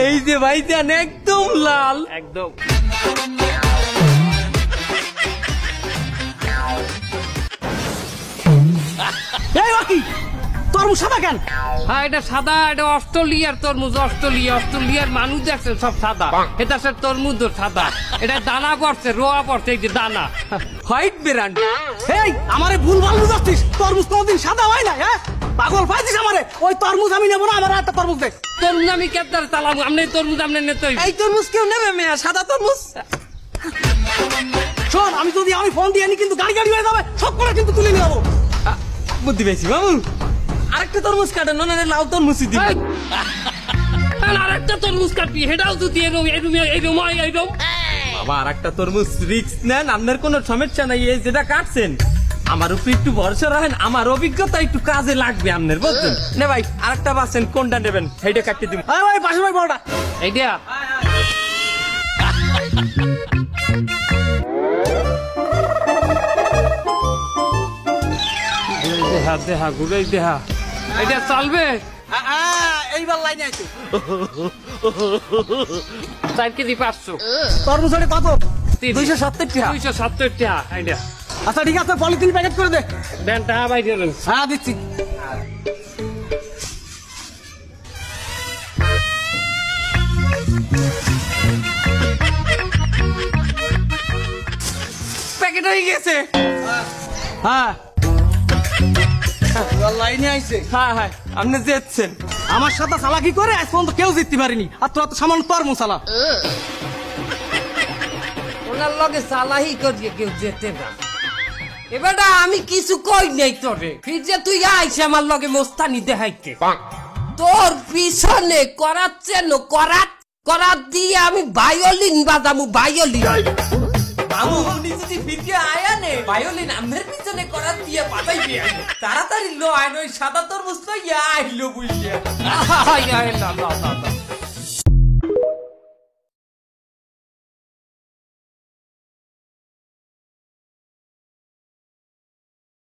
এই যে ভাইজান একদম লাল, একদম। তরমুজ সাদা কেন? হ্যাঁ এটা সাদা, এটা অস্ট্রেলিয়ার তরমুজ। অস্ট্রেলিয়ার মানুষ দেখছে সব সাদা, এটা সে তরমুজ সাদা। এটা দানা পড়ছে, রোয়া পড়ছে, এই যে দানা। White brand. এই আমারে ভুল ভাল বুঝাচ্ছিস, তরমুজ কোনদিন সাদা হয় না। হ্যাঁ পাগল পাইছিস আমারে। ওই তরমুজ আমি নেবো না, আমার একটা তরমুজ দে। তরমুজ আমি কেদার চালাম, আপনি তরমুজ আপনি নেতে। এই তরমুজ কেউ নেবে মেয়া? সাদা তরমুজ। শোন, আমি ফোন দিয়ে নি কিন্তু গাড়ি হয়ে যাবে, সব করে কিন্তু তুলে নিয়ে যাবো। বুদ্ধি পেয়েছি বাবু, আরেকটা তরমুজ কাটেন, না লাউ তরমুজই দিন। আরেকটা তরমুজ কাটবি, সেটাও যদি এইরকম। বাবা আরেকটা তরমুজ রিস্ক নেন, আপনার কোনো সমস্যা নাই। এই যেটা কাটছেন আমার উপরে একটু ভরসা রাখেন, আমার অভিজ্ঞতা একটু কাজে লাগবে আপনার, বুঝছেন? নে ভাই আরেকটা বাসেন, কোনটা নেবেন সেইটা কাটতে দিব। ভাই পাশে ভাই বড়টা এইটা দেহা ঘুরাই দেহা, এটা চলবে? এইবার লাইনে আইছো। 4 কেজি 500। তরমুজ কত? 270 টাকা। 270 টাকা। এইটা আচ্ছা ঠিক আছে, পলিথিন প্যাকেট করে দে। দেন টাকা ভাই দিলেন। হ্যাঁ দিচ্ছি। প্যাকেট হয়ে গেছে। হ্যাঁ লাইনে আইছে। হ্যাঁ হ্যাঁ আপনি যেচ্ছেন। আমার সাথে চালাকি করে আজ পর্যন্ত কেউ জিততে পারেনি, আর তোরা তো সামান্য তরমুজ চালা। ওনার লগে চালাহি করিয়ে কেউ যেতে না। এবারটা আমি কিছু কই নাই তোরে, ফিরে তুই আইস আমার লগে মোস্তানি দেখাইতে। তোর পিছনে করাচ্ছেন করাত দিয়ে আমি ভায়োলিন বাজামু, ভায়োলিন। বাবু উনি যদি ফিরকে আয়া নে ভায়োলিন আমের পিছনে করা দিয়ে পাঠাইবে। তাড়াতাড়ি লো আইন, ওই সাদা তরমুজ তো ইয়া আইলো বুঝিয়া। না